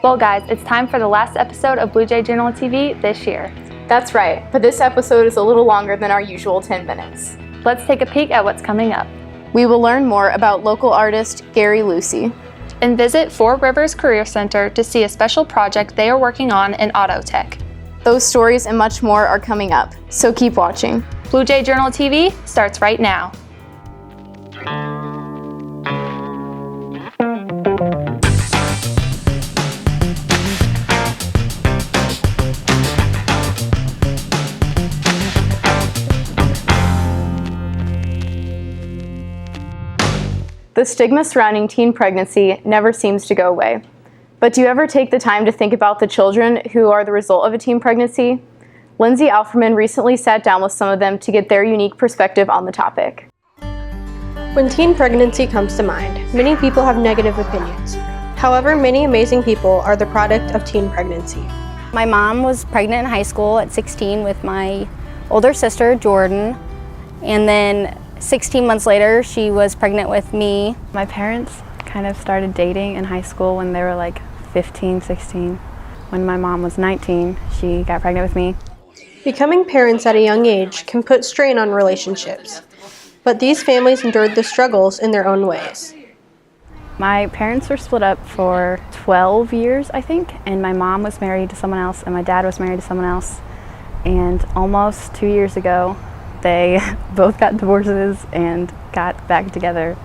Well guys, it's time for the last episode of BJJTV this year. That's right, but this episode is a little longer than our usual 10 minutes. Let's take a peek at what's coming up. We will learn more about local artist Gary Lucy. And visit Four Rivers Career Center to see a special project they are working on in auto tech. Those stories and much more are coming up, so keep watching. BJJTV starts right now. The stigma surrounding teen pregnancy never seems to go away. But do you ever take the time to think about the children who are the result of a teen pregnancy? Lindsay Alferman recently sat down with some of them to get their unique perspective on the topic. When teen pregnancy comes to mind, many people have negative opinions. However, many amazing people are the product of teen pregnancy. My mom was pregnant in high school at 16 with my older sister, Jordan, and then 16 months later, she was pregnant with me. My parents kind of started dating in high school when they were like 15, 16. When my mom was 19, she got pregnant with me. Becoming parents at a young age can put strain on relationships, but these families endured the struggles in their own ways. My parents were split up for 12 years, I think, and my mom was married to someone else and my dad was married to someone else. And almost 2 years ago, they both got divorces and got back together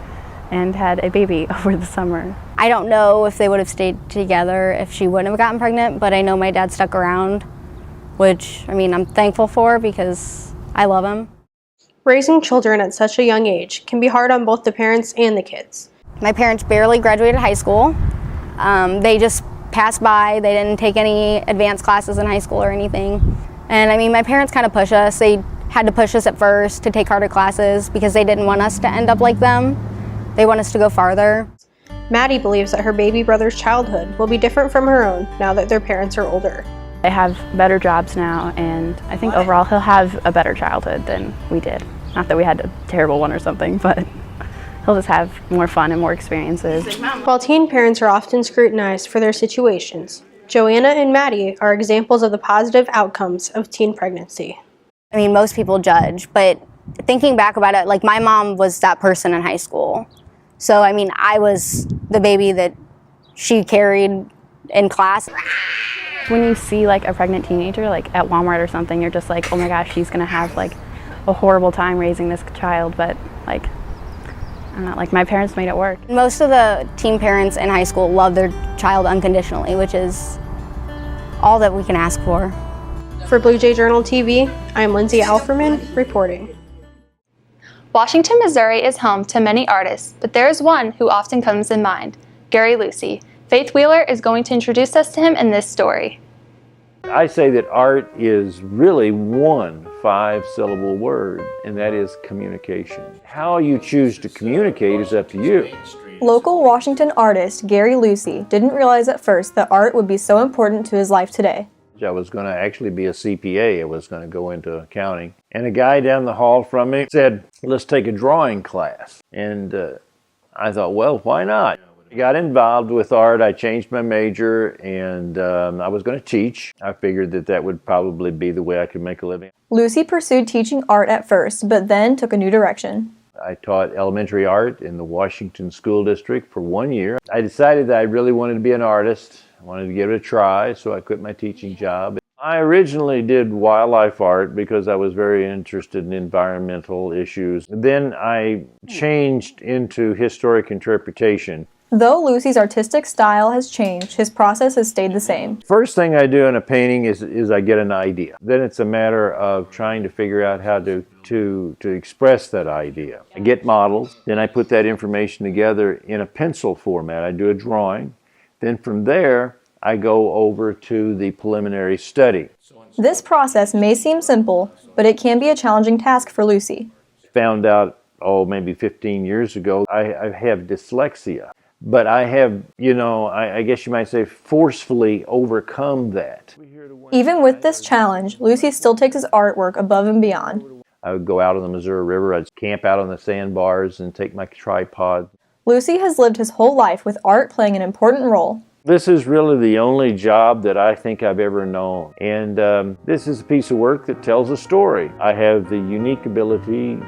and had a baby over the summer. I don't know if they would have stayed together if she wouldn't have gotten pregnant, but I know my dad stuck around, which, I'm thankful for because I love him. Raising children at such a young age can be hard on both the parents and the kids. My parents barely graduated high school. They just passed by. They didn't take any advanced classes in high school or anything. And my parents kind of push us. They had to push us at first to take harder classes because they didn't want us to end up like them. They want us to go farther. Maddie believes that her baby brother's childhood will be different from her own now that their parents are older. They have better jobs now, and I think overall he'll have a better childhood than we did. Not that we had a terrible one or something, but he'll just have more fun and more experiences. While teen parents are often scrutinized for their situations, Joanna and Maddie are examples of the positive outcomes of teen pregnancy. Most people judge, but thinking back about it, my mom was that person in high school. So, I was the baby that she carried in class. When you see a pregnant teenager at Walmart or something, you're just like, oh my gosh, she's gonna have a horrible time raising this child, but I don't know, my parents made it work. Most of the teen parents in high school love their child unconditionally, which is all that we can ask for. For BJJTV, I'm Lindsay Alferman reporting. Washington, Missouri is home to many artists, but there is one who often comes in mind, Gary Lucy. Faith Wheeler is going to introduce us to him in this story. I say that art is really one 5-syllable word, and that is communication. How you choose to communicate is up to you. Local Washington artist Gary Lucy didn't realize at first that art would be so important to his life today. I was going to actually be a CPA. I was going to go into accounting. And a guy down the hall from me said, let's take a drawing class. And I thought, well, why not? I got involved with art. I changed my major, and I was going to teach. I figured that would probably be the way I could make a living. Lucy pursued teaching art at first, but then took a new direction. I taught elementary art in the Washington School District for 1 year. I decided that I really wanted to be an artist. I wanted to give it a try, so I quit my teaching job. I originally did wildlife art because I was very interested in environmental issues. Then I changed into historic interpretation. Though Lucy's artistic style has changed, his process has stayed the same. First thing I do in a painting is I get an idea. Then it's a matter of trying to figure out how to express that idea. I get models, then I put that information together in a pencil format. I do a drawing. Then from there, I go over to the preliminary study. This process may seem simple, but it can be a challenging task for Lucy. Found out, maybe 15 years ago, I have dyslexia. But I have, I guess you might say, forcefully overcome that. Even with this challenge, Lucy still takes his artwork above and beyond. I would go out on the Missouri River, I'd camp out on the sandbars and take my tripod. Lucy has lived his whole life with art playing an important role. This is really the only job that I think I've ever known. And this is a piece of work that tells a story. I have the unique ability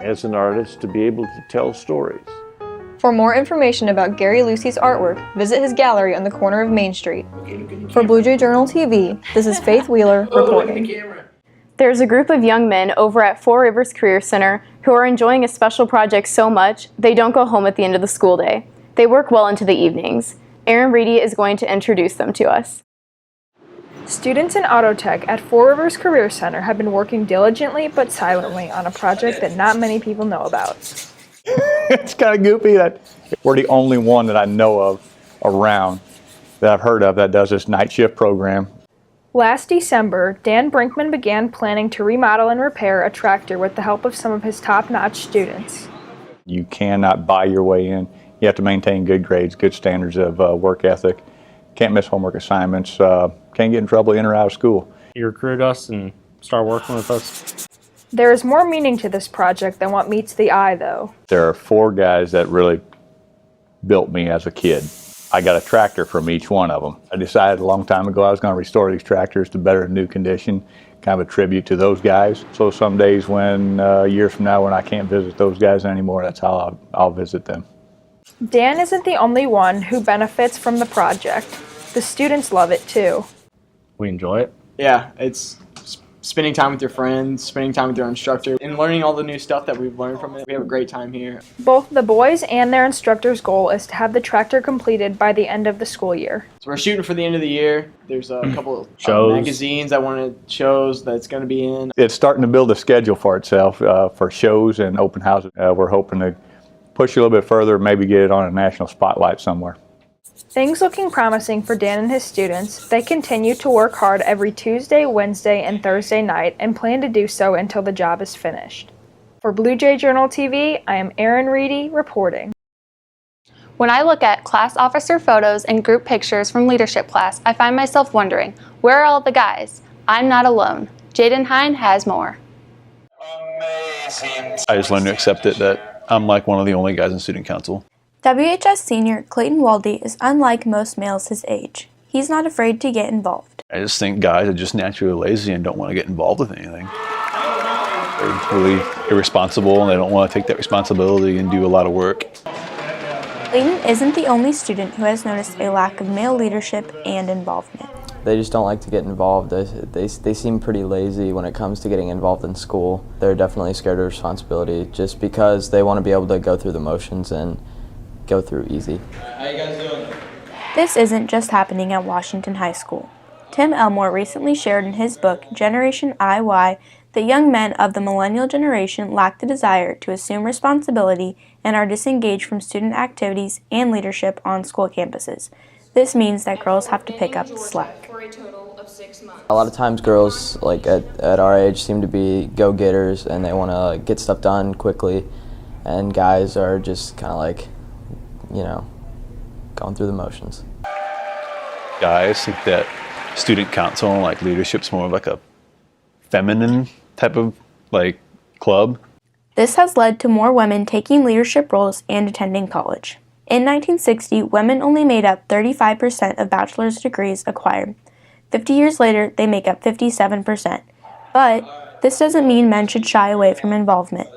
as an artist to be able to tell stories. For more information about Gary Lucy's artwork, visit his gallery on the corner of Main Street. For Blue Jay Journal TV, this is Faith Wheeler reporting. There's a group of young men over at Four Rivers Career Center who are enjoying a special project so much they don't go home at the end of the school day. They work well into the evenings. Aaron Reedy is going to introduce them to us. Students in auto tech at Four Rivers Career Center have been working diligently but silently on a project that not many people know about. It's kind of goofy that we're the only one that I know of around that I've heard of that does this night shift program. Last December, Dan Brinkman began planning to remodel and repair a tractor with the help of some of his top-notch students. You cannot buy your way in. You have to maintain good grades, good standards of work ethic. Can't miss homework assignments. Can't get in trouble in or out of school. You recruit us and start working with us. There is more meaning to this project than what meets the eye, though. There are 4 guys that really built me as a kid. I got a tractor from each one of them. I decided a long time ago I was going to restore these tractors to better new condition, kind of a tribute to those guys. So some days when, years from now when I can't visit those guys anymore, that's how I'll visit them. Dan isn't the only one who benefits from the project. The students love it too. We enjoy it. Yeah, it's spending time with your friends, spending time with your instructor, and learning all the new stuff that we've learned from it. We have a great time here. Both the boys and their instructor's goal is to have the tractor completed by the end of the school year. So we're shooting for the end of the year. There's a couple of Shows. magazines that shows that's going to be in. It's starting to build a schedule for itself for shows and open houses. We're hoping to push it a little bit further, maybe get it on a national spotlight somewhere. Things looking promising for Dan and his students. They continue to work hard every Tuesday, Wednesday, and Thursday night and plan to do so until the job is finished. For Blue Jay Journal TV, I am Aaron Reedy reporting. When I look at class officer photos and group pictures from leadership class, I find myself wondering, where are all the guys? I'm not alone. Jaden Hine has more. I just learned to accept it that I'm like one of the only guys in student council. WHS senior Clayton Waldy is unlike most males his age. He's not afraid to get involved. I just think guys are just naturally lazy and don't want to get involved with anything. They're really irresponsible and they don't want to take that responsibility and do a lot of work. Clayton isn't the only student who has noticed a lack of male leadership and involvement. They just don't like to get involved. They seem pretty lazy when it comes to getting involved in school. They're definitely scared of responsibility just because they want to be able to go through the motions and go through easy. How you guys doing? This isn't just happening at Washington High School. Tim Elmore recently shared in his book, Generation IY, that young men of the millennial generation lack the desire to assume responsibility and are disengaged from student activities and leadership on school campuses. This means that girls have to pick up the slack. A lot of times girls like at our age seem to be go-getters and they want to get stuff done quickly, and guys are just kind of like, you know, going through the motions. Guys think that student council and like leadership's more of like a feminine type of like club. This has led to more women taking leadership roles and attending college. In 1960, women only made up 35% of bachelor's degrees acquired. 50 years later, they make up 57%. But this doesn't mean men should shy away from involvement.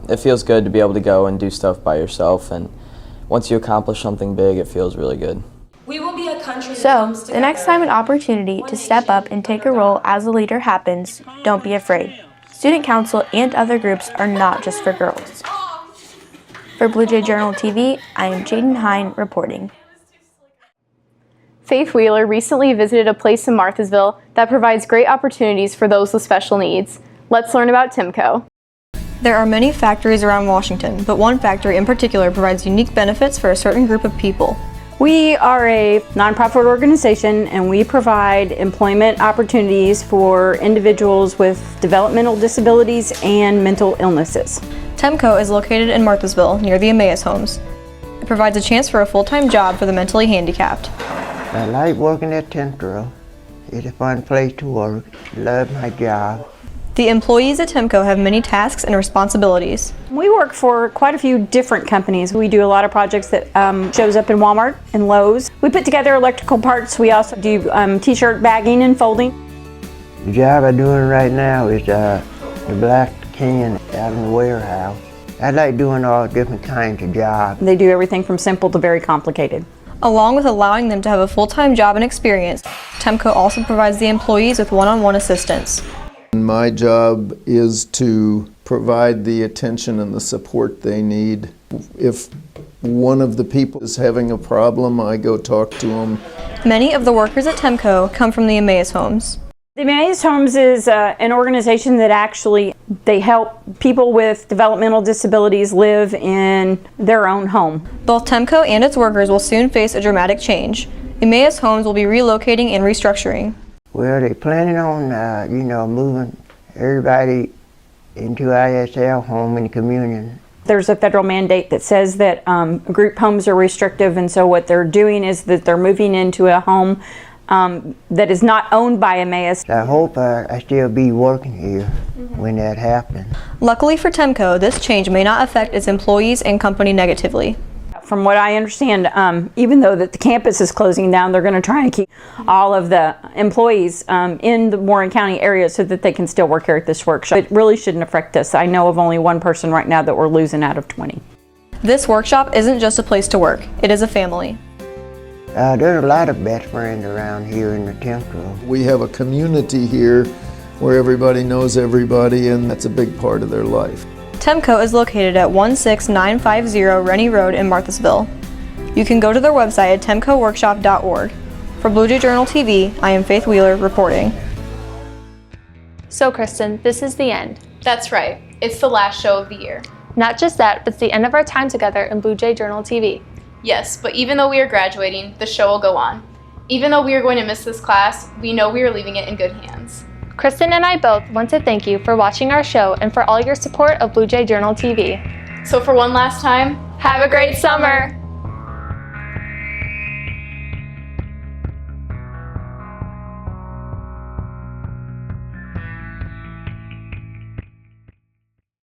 It feels good to be able to go and do stuff by yourself, and once you accomplish something big, it feels really good. So, the next time an opportunity to step up and take a role as a leader happens, don't be afraid. Student council and other groups are not just for girls. For Blue Jay Journal TV, I am Jaden Hine reporting. Faith Wheeler recently visited a place in Marthasville that provides great opportunities for those with special needs. Let's learn about Temco. There are many factories around Washington, but one factory in particular provides unique benefits for a certain group of people. We are a nonprofit organization and we provide employment opportunities for individuals with developmental disabilities and mental illnesses. Temco is located in Marthasville, near the Emmaus homes. It provides a chance for a full-time job for the mentally handicapped. I like working at Temco. It's a fun place to work. Love my job. The employees at Temco have many tasks and responsibilities. We work for quite a few different companies. We do a lot of projects that shows up in Walmart and Lowe's. We put together electrical parts. We also do t-shirt bagging and folding. The job I'm doing right now is the black can out in the warehouse. I like doing all different kinds of jobs. They do everything from simple to very complicated. Along with allowing them to have a full-time job and experience, Temco also provides the employees with one-on-one assistance. My job is to provide the attention and the support they need. If one of the people is having a problem, I go talk to them. Many of the workers at Temco come from the Emmaus Homes. The Emmaus Homes is an organization that actually they help people with developmental disabilities live in their own home. Both Temco and its workers will soon face a dramatic change. Emmaus Homes will be relocating and restructuring. Well, they're planning on, moving everybody into ISL home in the communion. There's a federal mandate that says that group homes are restrictive, and so what they're doing is that they're moving into a home that is not owned by Emmaus. I hope I still be working here when that happens. Luckily for Temco, this change may not affect its employees and company negatively. From what I understand, even though that the campus is closing down, they're going to try and keep all of the employees in the Warren County area so that they can still work here at this workshop. It really shouldn't affect us. I know of only one person right now that we're losing out of 20. This workshop isn't just a place to work, it is a family. There's a lot of best friends around here in the Temco. We have a community here where everybody knows everybody, and that's a big part of their life. Temco is located at 16950 Rennie Road in Marthasville. You can go to their website at temcoworkshop.org. For Blue Jay Journal TV, I am Faith Wheeler reporting. So Kristen, this is the end. That's right. It's the last show of the year. Not just that, but it's the end of our time together in Blue Jay Journal TV. Yes, but even though we are graduating, the show will go on. Even though we are going to miss this class, we know we are leaving it in good hands. Kristen and I both want to thank you for watching our show and for all your support of Blue Jay Journal TV. So for one last time, have a great summer!